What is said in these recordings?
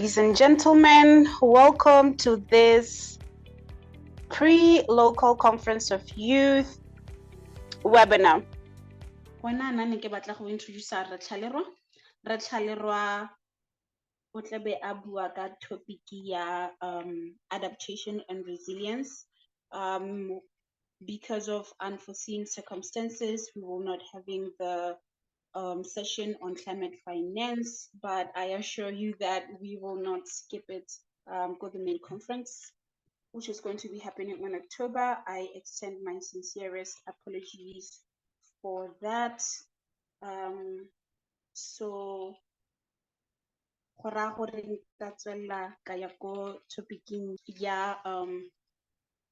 Ladies and gentlemen, welcome to this pre-local conference of youth webinar. Wena nna ke batla go introduce Ratlhalerwa o tlebe a bua ka topic ya adaptation and resilience. Because of unforeseen circumstances, we will not having the session on climate finance, but I assure you that we will not skip it. Go the main conference, which is going to be happening in October. I extend my sincerest apologies for that. So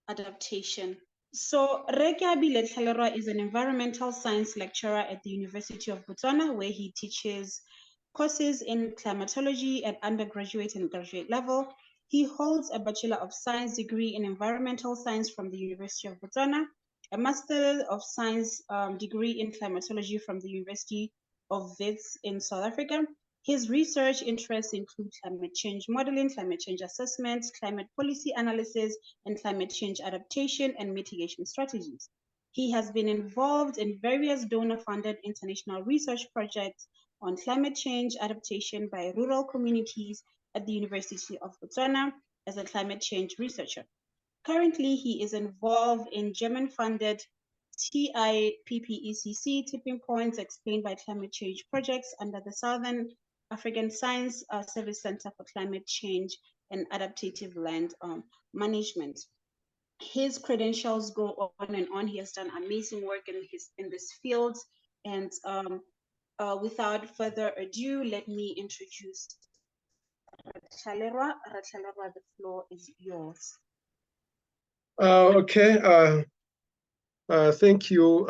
adaptation. So Rekiabile Thalerwa is an environmental science lecturer at the University of Botswana, where he teaches courses in climatology at undergraduate and graduate level. He holds a Bachelor of Science degree in environmental science from the University of Botswana, a Master of Science degree in climatology from the University of Wits in South Africa. His research interests include climate change modeling, climate change assessment, climate policy analysis, and climate change adaptation and mitigation strategies. He has been involved in various donor-funded international research projects on climate change adaptation by rural communities at the University of Botswana as a climate change researcher. Currently, he is involved in German-funded TIPPECC Tipping Points Explained by Climate Change projects under the Southern African Science Service Center for Climate Change and Adaptive Land Management. His credentials go on and on. He has done amazing work in this field. And without further ado, let me introduce Ratlhalerwa. Ratlhalerwa, the floor is yours. Okay. Thank you.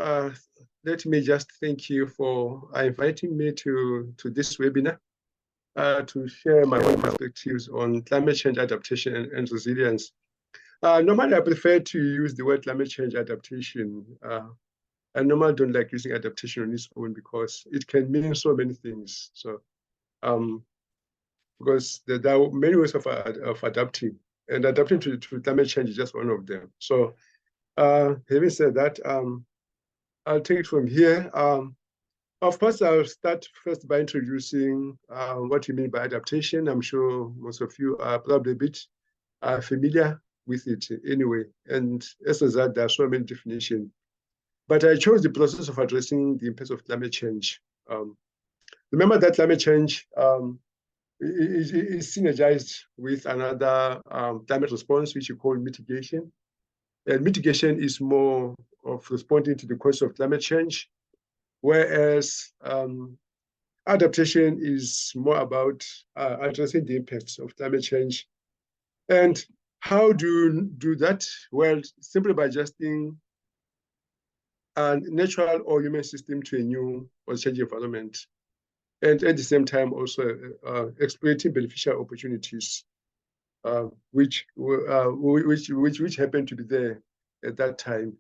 Let me just thank you for inviting me to this webinar to share my own perspectives on climate change adaptation and resilience. Normally, I prefer to use the word climate change adaptation. I normally don't like using adaptation on its own because it can mean so many things. So, because there are many ways of adapting, and adapting to climate change is just one of them. So, having said that, I'll take it from here. Of course, I'll start first by introducing what you mean by adaptation. I'm sure most of you are probably a bit familiar with it anyway. And as a result, there are so many definitions. But I chose the process of addressing the impacts of climate change. Remember that climate change is synergized with another climate response, which you call mitigation. And mitigation is more of responding to the cause of climate change, whereas adaptation is more about addressing the impacts of climate change. And how do you do that? Well, simply by adjusting a natural or human system to a new or changing environment, and at the same time also exploiting beneficial opportunities which happen to be there at that time.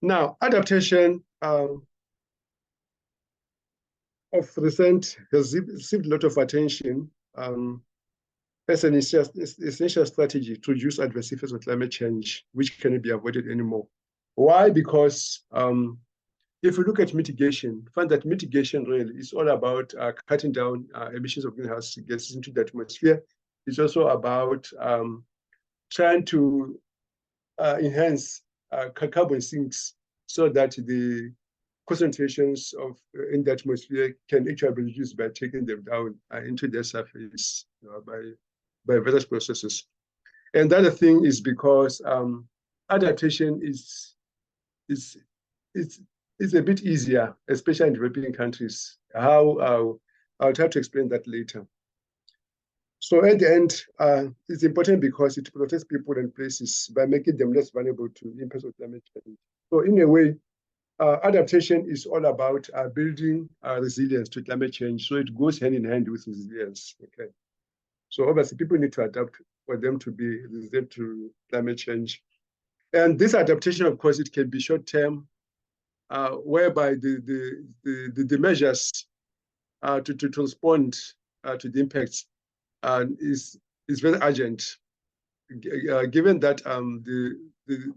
Now, adaptation of recent has received a lot of attention as an essential strategy to reduce adverse effects of climate change, which cannot be avoided anymore. Why? Because if you look at mitigation, find that mitigation really is all about cutting down emissions of greenhouse gases into the atmosphere. It's also about trying to enhance carbon sinks so that the concentrations in the atmosphere can actually be reduced by taking them down into their surface by various processes. And the other thing is because adaptation is a bit easier, especially in developing countries. I'll try to explain that later. So at the end, it's important because it protects people and places by making them less vulnerable to the impacts of climate change. So in a way, adaptation is all about building resilience to climate change. So it goes hand in hand with resilience. Okay. So obviously, people need to adapt for them to be resilient to climate change. And this adaptation, of course, it can be short-term, whereby the measures to respond to the impacts is very urgent, given that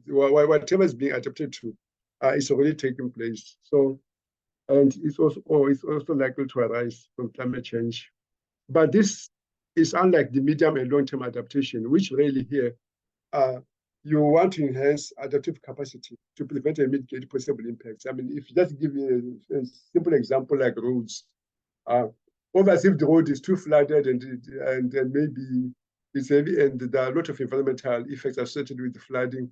whatever is being adapted to is already taking place. So, and it's also likely to arise from climate change. But this is unlike the medium and long-term adaptation, which really here you want to enhance adaptive capacity to prevent and mitigate possible impacts. I mean, if you just give you a simple example like roads, obviously if the road is too flooded and maybe it's heavy and there are a lot of environmental effects associated with the flooding,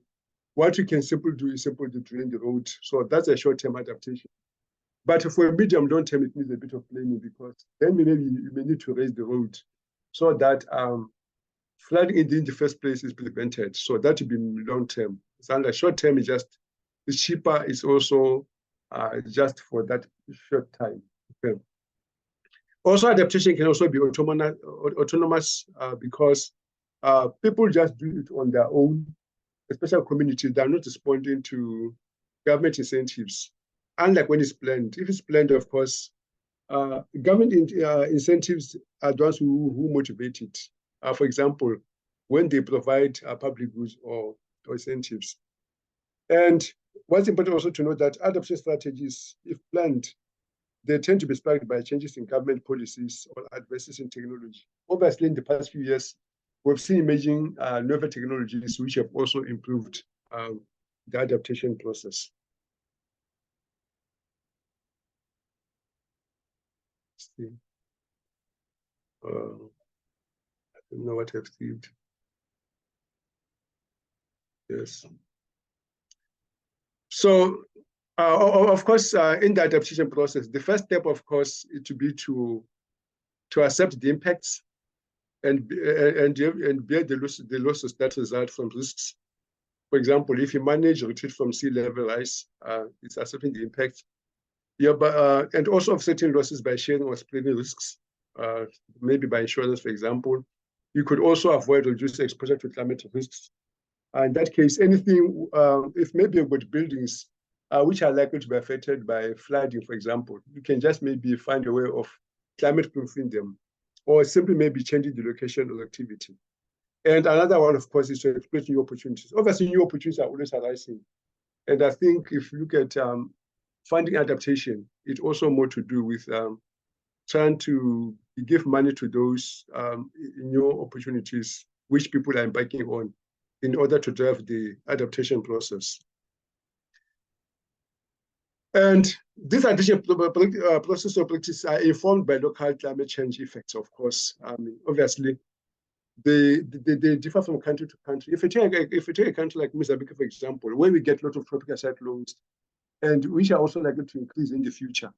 what you can simply do is simply to drain the road. So that's a short-term adaptation. But for a medium long term, it needs a bit of planning, because then maybe you may need to raise the road so that flooding in the first place is prevented. So that would be long term. So like short term is just, it's cheaper. It's also just for that short time. Okay. Also, adaptation can also be autonomous because people just do it on their own, especially communities. They're not responding to government incentives. Unlike when it's planned. If it's planned, of course, government incentives are those who motivate it. For example, when they provide public goods or incentives. And what's important also to note that adaptation strategies, if planned, they tend to be sparked by changes in government policies or advances in technology. Obviously, in the past few years, we've seen emerging novel technologies which have also improved the adaptation process. I don't know what I've saved. Yes. So, of course, in the adaptation process, the first step, of course, is to be to accept the impacts and bear the losses that result from risks. For example, if you manage retreat from sea level rise, it's accepting the impacts. Yeah, but and also offsetting losses by sharing or splitting risks, maybe by insurance, for example. You could also avoid or reduce exposure to climate risks. In that case, anything, if maybe you've got buildings which are likely to be affected by flooding, for example, you can just maybe find a way of climate proofing them, or simply maybe changing the location of activity. And another one, of course, is to exploit new opportunities. Obviously, new opportunities are always arising. And I think if you look at funding adaptation, it's also more to do with trying to give money to those new opportunities which people are embarking on in order to drive the adaptation process. And this adaptation process or practice are informed by local climate change effects, of course. Obviously, they differ from country to country. If you take a country like Mozambique, for example, where we get a lot of tropical cyclones, and which are also likely to increase in the future,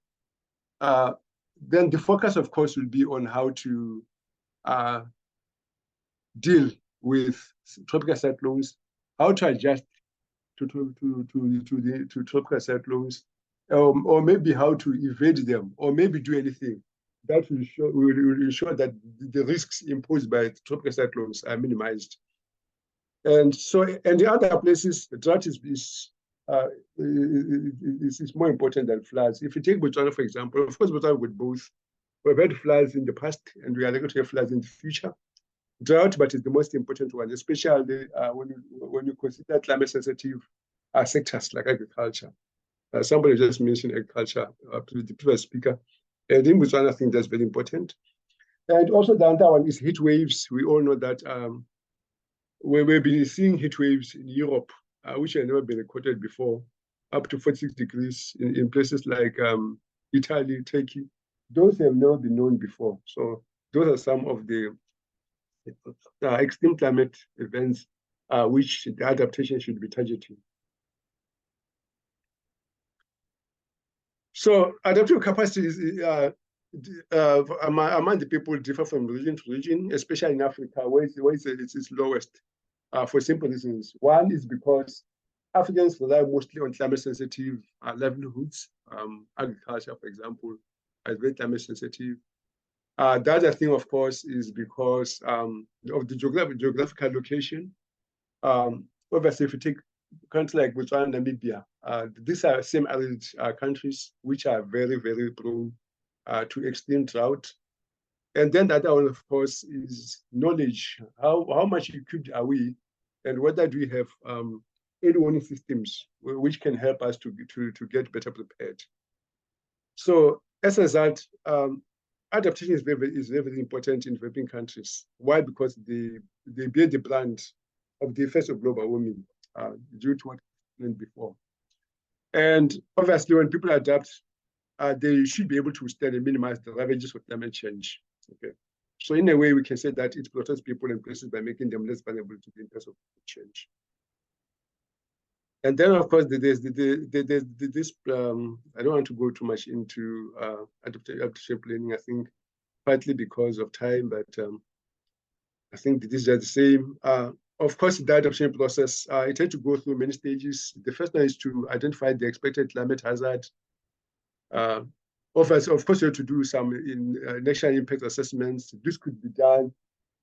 then the focus, of course, will be on how to deal with tropical cyclones, how to adjust to tropical cyclones, or maybe how to evade them, or maybe do anything that will ensure that the risks imposed by tropical cyclones are minimized. And so, and the other places, drought is more important than floods. If you take Botswana, for example, of course, Botswana with both. We've had floods in the past, and we are likely to have floods in the future. Drought, but it's the most important one, especially when you consider climate-sensitive sectors like agriculture. Somebody just mentioned agriculture to the previous speaker. And in Botswana, I think that's very important. And also the other one is heat waves. We all know that we've been seeing heat waves in Europe, which have never been recorded before, up to 46 degrees in places like Italy, Turkey. Those have never been known before. So those are some of the extreme climate events which the adaptation should be targeting. So adaptive capacity is among the people differ from region to region, especially in Africa, where it's lowest for simple reasons. One is because Africans rely mostly on climate-sensitive livelihoods. Agriculture, for example, is very climate-sensitive. The other thing, of course, is because of the geographical location. Obviously, if you take countries like Botswana and Namibia, these are semi-arid countries which are very, very prone to extreme drought. And then the other one, of course, is knowledge. How much equipped are we, and whether do we have early warning systems which can help us to get better prepared. So as a result, adaptation is very important in developing countries. Why? Because they bear the brunt of the effects of global warming due to what I explained before. And obviously, when people adapt, they should be able to withstand and minimize the ravages of climate change. Okay. So in a way, we can say that it protects people and places by making them less vulnerable to the impacts of climate change. And then, of course, there's this, I don't want to go too much into adaptation planning, I think, partly because of time, but I think these are the same. Of course, the adaptation process, it had to go through many stages. The first one is to identify the expected climate hazard. Of course, you have to do some national impact assessments. This could be done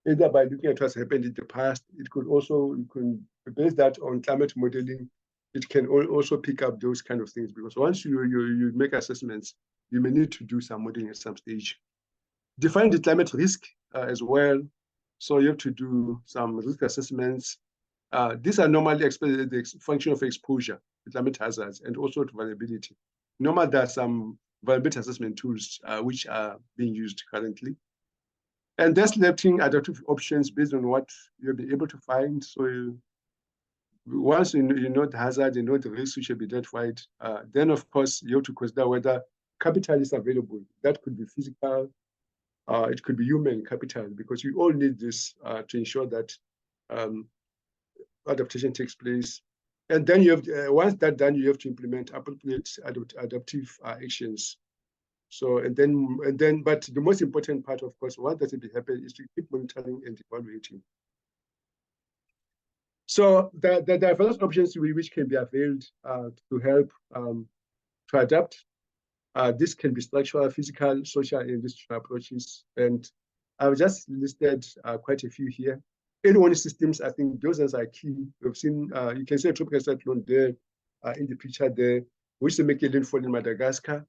either by looking at what's happened in the past. It could also, you can base that on climate modeling. It can also pick up those kind of things, because once you make assessments, you may need to do some modeling at some stage. Define the climate risk as well. So you have to do some risk assessments. These are normally the function of exposure to climate hazards and also to vulnerability. Normally, there are some vulnerability assessment tools which are being used currently. And then selecting adaptive options based on what you'll be able to find. So once you know the hazard, you know the risks which should be identified, then of course you have to consider whether capital is available. That could be physical, it could be human capital, because you all need this to ensure that adaptation takes place. And then you have, once that's done, you have to implement appropriate adaptive actions. So, and then, but the most important part, of course, once that it happens, is to keep monitoring and evaluating. So there are various options which can be availed to help to adapt. This can be structural, physical, social, and industrial approaches. And I've just listed quite a few here. Early warning systems, I think those are key. We've seen, you can see a tropical cyclone there in the picture there, which is making landfall in Madagascar.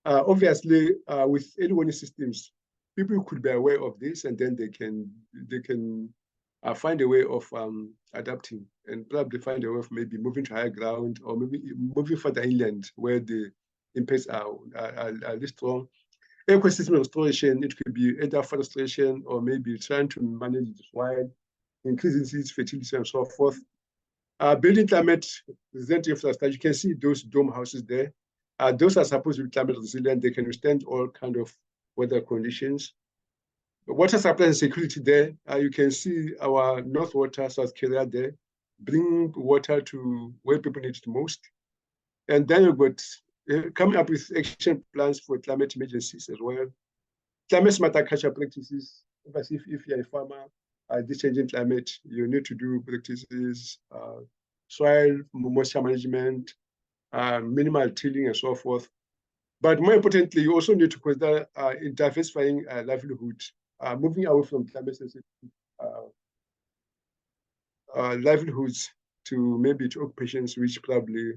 Obviously, with early warning systems, people could be aware of this, and then they can find a way of adapting, and probably find a way of maybe moving to higher ground, or maybe moving further inland where the impacts are less strong. Ecosystem restoration, it could be either forestation or maybe trying to manage the wild, increasing seeds fertility and so forth. Building climate resilient infrastructure, you can see those dome houses there. Those are supposed to be climate resilient. They can withstand all kind of weather conditions. Water supply and security there. You can see our North Water, South Korea there, bring water to where people need it most. And then you've got coming up with action plans for climate emergencies as well. Climate smart agriculture practices. If you're a farmer, this changing climate, you need to do practices, soil moisture management, minimal tilling and so forth. But more importantly, you also need to consider diversifying livelihood, moving away from climate sensitive livelihoods to maybe to occupations which probably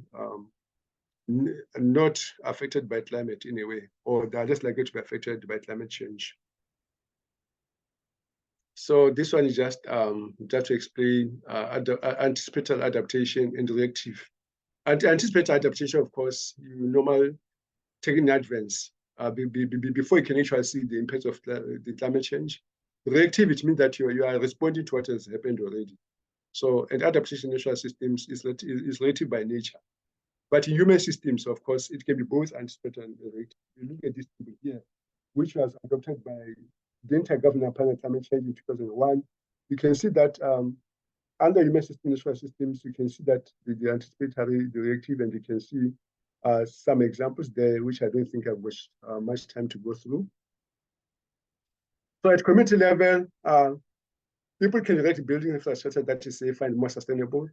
not affected by climate in a way, or they are less likely to be affected by climate change. So this one is just to explain anticipated adaptation and reactive. Anticipated adaptation, of course, you normally take in advance before you can actually see the impact of the climate change. Reactive, it means that you are responding to what has happened already. So, and adaptation in natural systems is reactive by nature. But in human systems, of course, it can be both anticipated and reactive. You look at this table here, which was adopted by the Intergovernmental Panel on Climate Change in 2001. You can see that under human systems, natural systems, you can see that the anticipatory, the reactive, and you can see some examples there, which I don't think I've got much time to go through. So at community level, people can erect building infrastructure that is safe and more sustainable.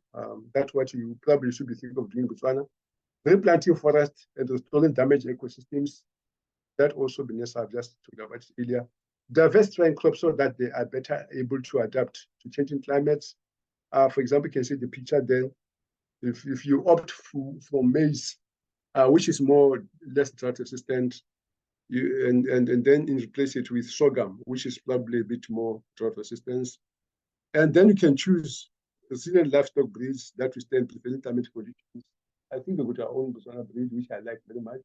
That's what you probably should be thinking of doing in Botswana. Replanting forests and restoring damaged ecosystems. That also be necessary, just talked about earlier. Diversifying crops so that they are better able to adapt to changing climates. For example, you can see the picture there. If you opt for maize, which is less drought resistant, and then replace it with sorghum, which is probably a bit more drought resistance. And then you can choose resilient livestock breeds that withstand prevailing climate conditions. I think we've got our own Botswana breed, which I like very much.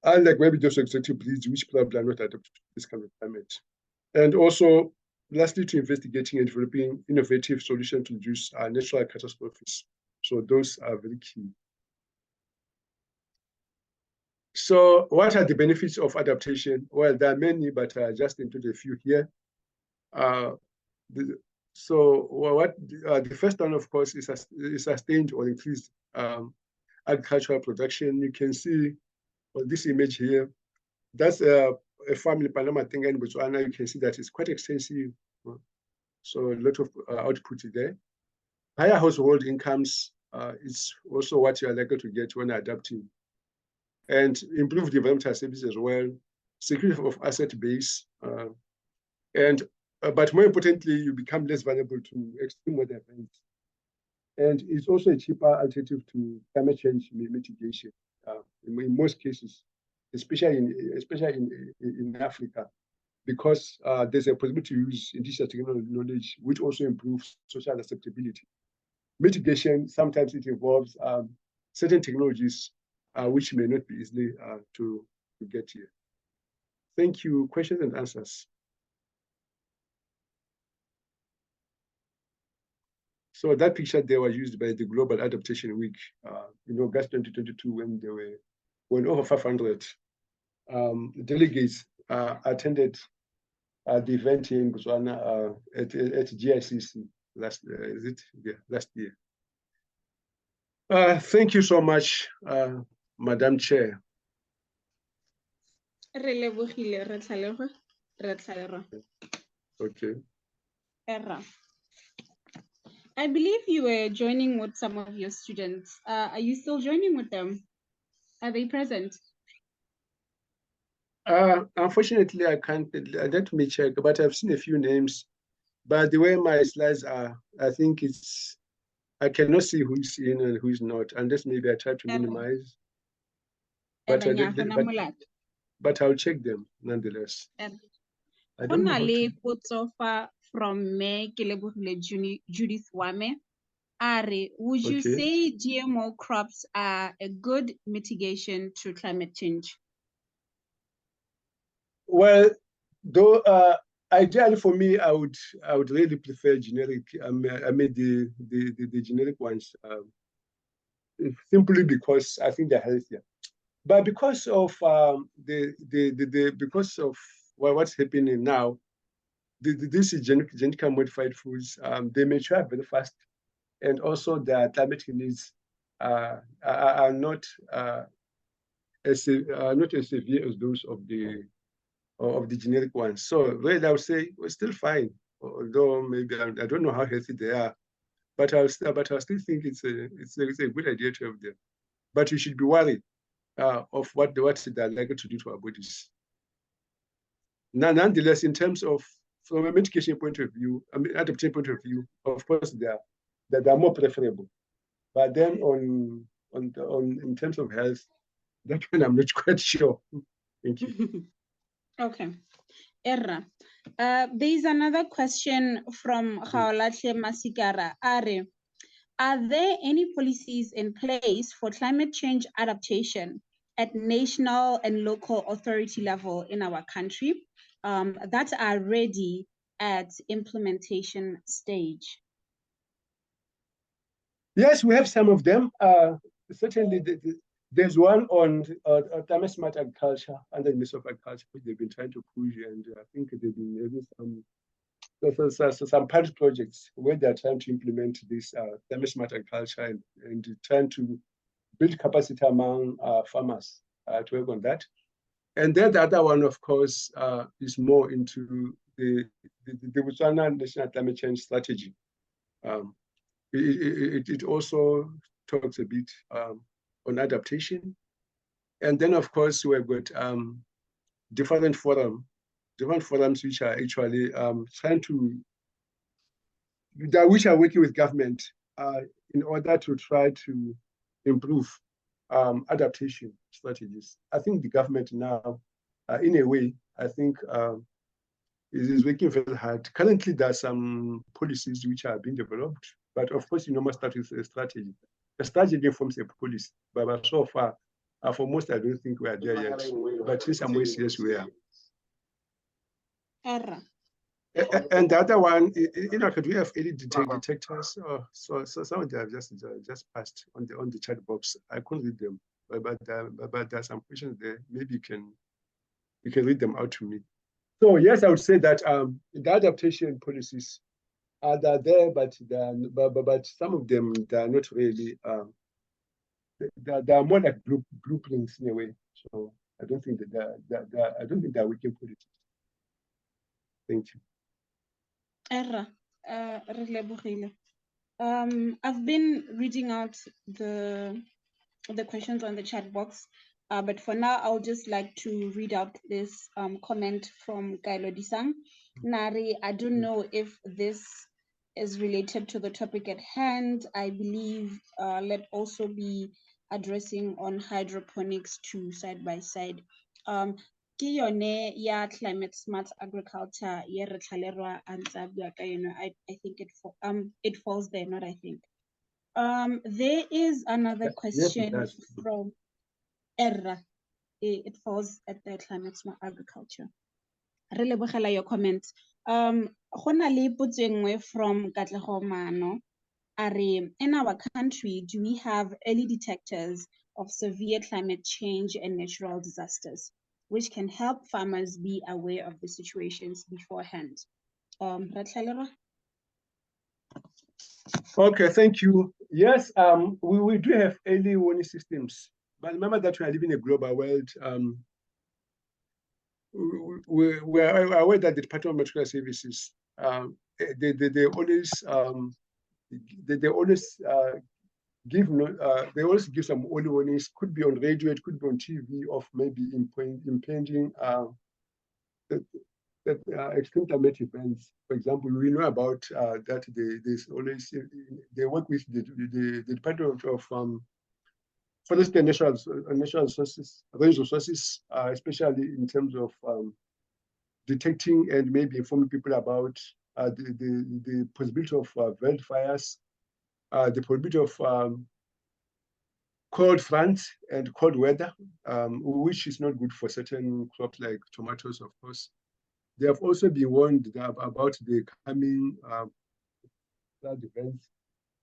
I like maybe those exotic breeds, which probably are not adapted to this kind of climate. And also, lastly, to investigating and developing innovative solutions to reduce natural catastrophes. So those are very key. So what are the benefits of adaptation? Well, there are many, but I just included a few here. The first one, of course, is sustained or increased agricultural production. You can see on this image here, that's a farm in Panama, in Botswana. You can see that it's quite extensive. So a lot of output there. Higher household incomes is also what you are likely to get when adapting. And improved environmental services as well, security of asset base, but more importantly, you become less vulnerable to extreme weather events. And it's also a cheaper alternative to climate change mitigation in most cases, especially in Africa, because there's a possibility to use indigenous technology knowledge, which also improves social acceptability. Mitigation, sometimes it involves certain technologies which may not be easily to get here. Thank you. Questions and answers. So that picture there was used by the Global Adaptation Week in August 2022, when over 500 delegates attended the event here in Botswana at GICC last year. Thank you so much, Madam Chair. Okay. Erra. I believe you were joining with some of your students. Are you still joining with them? Are they present? Unfortunately, I can't. Let me check, but I've seen a few names. But the way my slides are, I think I cannot see who's in and who's not, unless maybe I try to minimize. But I'll check them nonetheless. I don't know from me, Judith Wame. Would you say GMO crops are a good mitigation to climate change? Well, though ideally for me, I would really prefer generic. I mean the generic ones, simply because I think they're healthier. But because of what's happening now, these genetically modified foods, they mature very fast, and also their climatic needs are not as severe as those of the generic ones. So really, I would say we're still fine, although maybe I don't know how healthy they are, but I still think it's a good idea to have them. But you should be worried of what they're likely to do to our bodies. Nonetheless, in terms of from a mitigation point of view, adaptation point of view, of course they're more preferable. But then in terms of health, that one I'm not quite sure. Thank you. Okay. Erra. There's another question from Khaolatle Masikara. Are there any policies in place for climate change adaptation at national and local authority level in our country that are ready at implementation stage? Yes, we have some of them. Certainly, there's one on climate smart agriculture under the Ministry of Agriculture, which they've been trying to push, and I think they've been having some pilot projects where they're trying to implement this climate smart agriculture and trying to build capacity among farmers to work on that. And then the other one, of course, is more into the Botswana National Climate Change Strategy. It also talks a bit on adaptation. And then, of course, we've got different forums which are actually which are working with government in order to try to improve adaptation. strategies. I think the government now, in a way, I think is working very hard. Currently, there are some policies which are being developed, but of course, you must start with a strategy. A strategy forms a policy, but so far, for most, I don't think we are there yet. But in some ways, yes, we are. And the other one, could we have any detectors? So some of them have just passed on the chat box. I couldn't read them, but there are some questions there. Maybe you can read them out to me. So yes, I would say that the adaptation policies are there, but some of them they are not really. They are more like blueprints in a way. So I don't think that I don't think they are working policies. Thank you. I've been reading out the questions on the chat box, but for now, I'll just like to read out this comment from Kailo Disang. Nari, I don't know if this is related to the topic at hand. I believe let also be addressing on hydroponics too, side by side. Ke yone ya climate smart agriculture ye re tlhalerwa a ntse a bua ka yone. I think it falls there, not I think. There is another question from Erra. It falls at the climate smart agriculture. Re lebogela your comments. Go na le potso engwe from Katlego Mano. Are in our country, do we have early detectors of severe climate change and natural disasters, which can help farmers be aware of the situations beforehand? Okay, thank you. Yes, we do have early warning systems, but remember that we are living in a global world. We are aware that the Department of Meteorological Services they always give some early warnings. Could be on radio, it could be on TV, of maybe impending extreme climate events. For example, we know about that they work with the Department of Forest and Natural Resources, especially in terms of detecting and maybe informing people about the possibility of wildfires, the possibility of cold fronts and cold weather, which is not good for certain crops like tomatoes, of course. They have also been warned about the coming flood events.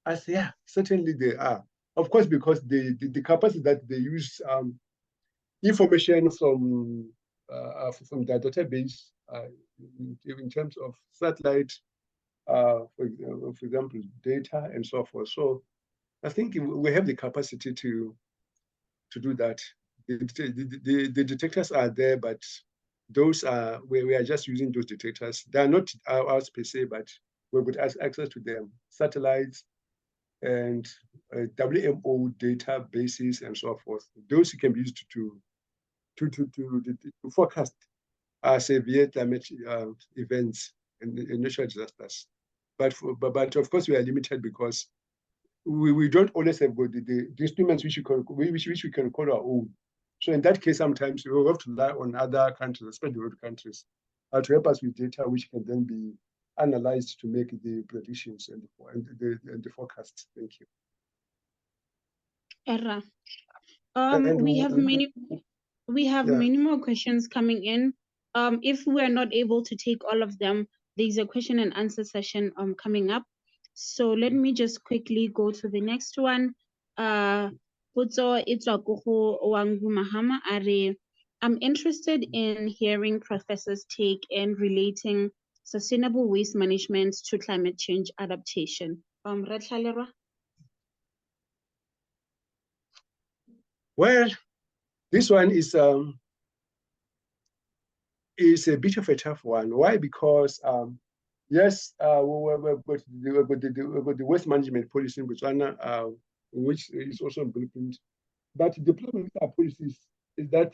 I say, yeah, certainly they are. Of course, because the capacity that they use information from the database in terms of satellite, for example, data and so forth. So I think we have the capacity to do that. The detectors are there, but those are where we are just using those detectors. They are not ours per se, but we've got access to them, satellites and WMO databases and so forth. Those can be used to forecast severe climate events and natural disasters. But of course, we are limited because we don't always have got the instruments which we can call our own. So in that case, sometimes we have to rely on other countries, especially developed countries, to help us with data which can then be analyzed to make the predictions and the forecasts. Thank you. Erra. We have many more questions coming in. If we are not able to take all of them, there's a question and answer session coming up. So let me just quickly go to the next one. Potso e tswa ko go Wangu Mahama a re, I'm interested in hearing professors' take and relating sustainable waste management to climate change adaptation. Ratlalerwa? Well, this one is a bit of a tough one. Why? Because yes, we've got the waste management policy in Botswana, which is also a blueprint. But the problem with our policies is that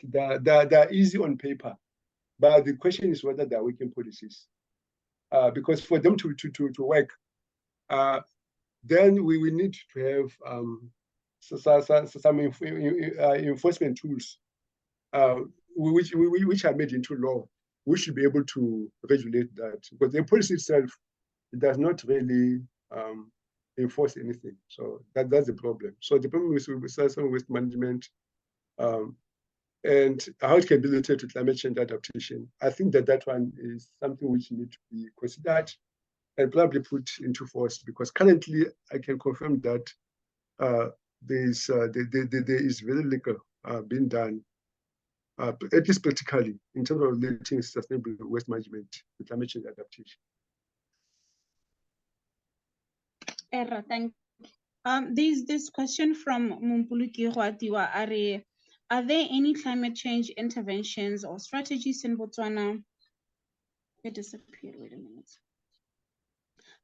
they're easy on paper, but the question is whether they're working policies. Because for them to work, then we need to have some enforcement tools which are made into law. We should be able to regulate that, because the policy itself, it does not really enforce anything. So that's the problem. So the problem with sustainable waste management and how it can be related to climate change adaptation, I think that one is something which needs to be considered and probably put into force, because currently I can confirm that there is very little being done, at least practically, in terms of relating sustainable waste management to climate change adaptation. Thank you. There's this question from Mumpuluki Huatiwa. Are there any climate change interventions or strategies in Botswana? It disappeared. Wait a minute.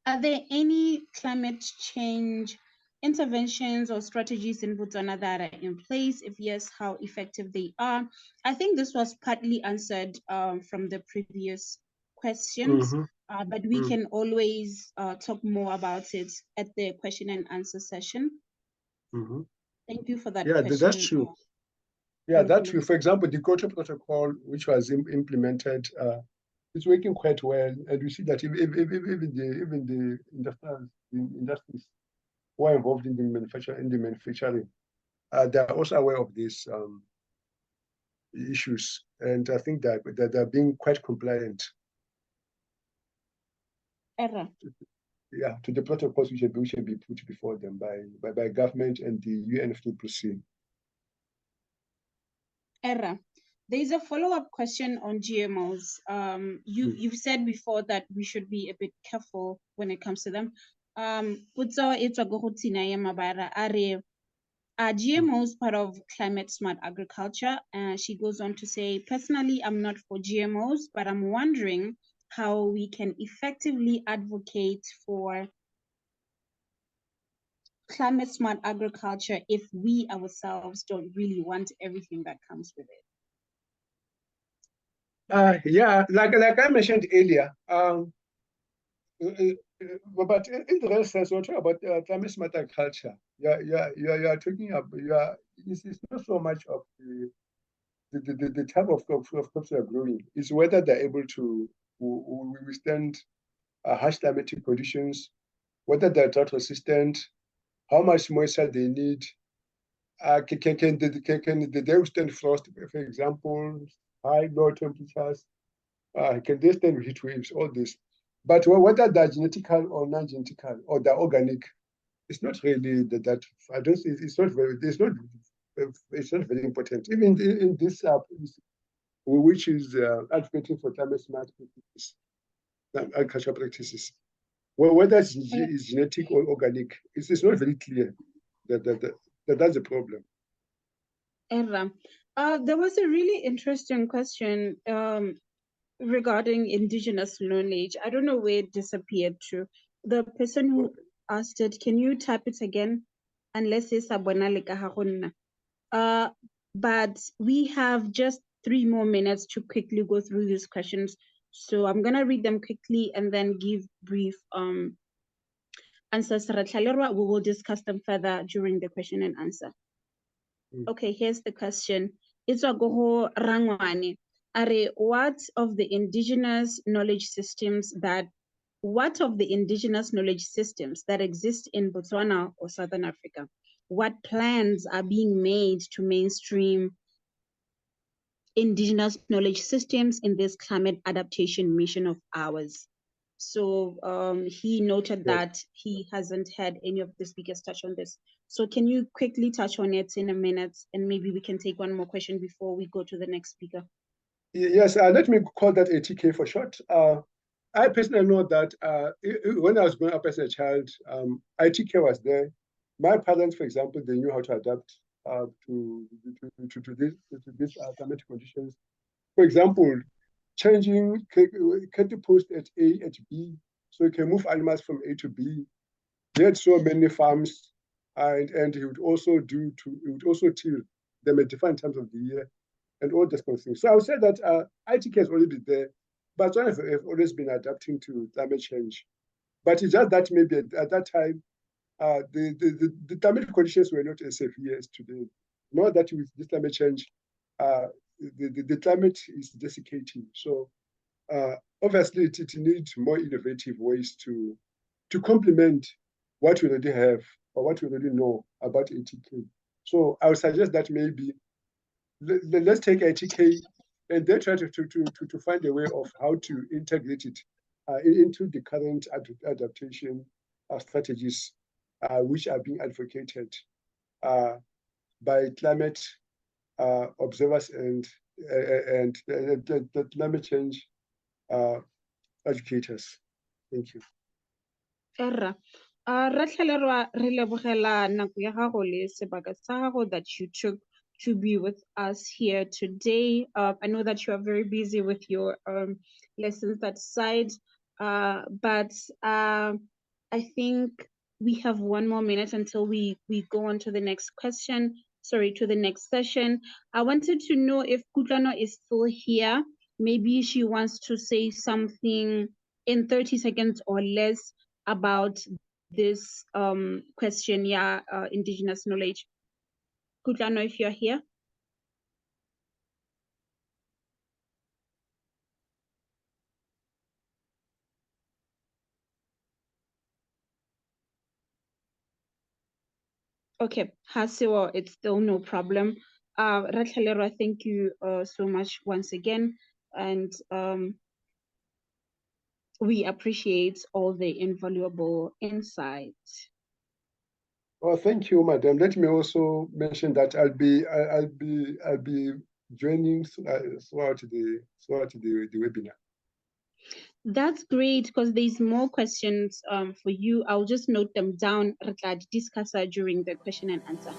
Are there any climate change interventions or strategies in Botswana that are in place? If yes, how effective they are? I think this was partly answered from the previous questions, but we can always talk more about it at the question and answer session. Thank you for that question. Yeah, that's true. Yeah, that's true. For example, the Kyoto Protocol, which was implemented, it's working quite well, and we see that even the industries who are involved in the manufacturing, they are also aware of these issues, and I think that they're being quite compliant. Yeah, to the protocols which should be put before them by government and the UNFCCC. There's a follow-up question on GMOs. You've said before that we should be a bit careful when it comes to them. Are GMOs part of climate smart agriculture? She goes on to say, personally, I'm not for GMOs, but I'm wondering how we can effectively advocate for climate smart agriculture if we ourselves don't really want everything that comes with it. Yeah, like I mentioned earlier, but in the real sense, we're talking about climate smart agriculture. You are talking about, it's not so much of the type of crops they are growing. It's whether they're able to withstand harsh climatic conditions, whether they're drought resistant, how much moisture they need. Can they withstand frost, for example, high, low temperatures? Can they stand heat waves? All this, but whether they're genetical or non-genetical or they're organic, it's not really that. I don't see. It's not very. It's not very important. Even in this which is advocating for climate smart practices, agricultural practices. Well, whether it's genetic or organic, it's not very clear that's the problem. There was a really interesting question regarding indigenous knowledge. I don't know where it disappeared to. The person who asked it, can you type it again? Unless it's but we have just 3 more minutes to quickly go through these questions. So I'm gonna read them quickly and then give brief answers. We will discuss them further during the question and answer. Okay, here's the question. It's a goho rangwane. What of the indigenous knowledge systems that exist in Botswana or Southern Africa? What plans are being made to mainstream indigenous knowledge systems in this climate adaptation mission of ours? So he noted that he hasn't had any of the speakers touch on this. So can you quickly touch on it in a minute, and maybe we can take one more question before we go to the next speaker? Yes, let me call that ATK for short. I personally know that when I was growing up as a child, ITK was there. My parents, for example, they knew how to adapt to these climatic conditions. For example, changing cattle post at A at B, so you can move animals from A to B. They had so many farms, and he would also till them at different times of the year, and all those kind of things. So I would say that ITK has already been there, but Botswana have always been adapting to climate change. But it's just that maybe at that time, the climate conditions were not as severe as today. Now that with this climate change, the climate is desiccating. So obviously it needs more innovative ways to complement what we already have or what we already know about ATK. So I would suggest that maybe let's take ATK and then try to find a way of how to integrate it into the current adaptation strategies which are being advocated by climate observers and the climate change educators. Thank you. Ra re lebogela nako ya gago le sebaka sa gago that you took to be with us here today. I know that you are very busy with your lessons that side, but I think we have 1 more minute until we go on to the next question. Sorry, to the next session. I wanted to know if Kutlwano is still here. Maybe she wants to say something in 30 seconds or less about this question, indigenous knowledge. Kutlwano, if you're here. Okay, Hasiwa, it's still no problem. Ratlalera, thank you so much once again, and we appreciate all the invaluable insights. Well, thank you, madam. Let me also mention that I'll be joining throughout the webinar. That's great, because there's more questions for you. I'll just note them down. Discuss during the question and answer.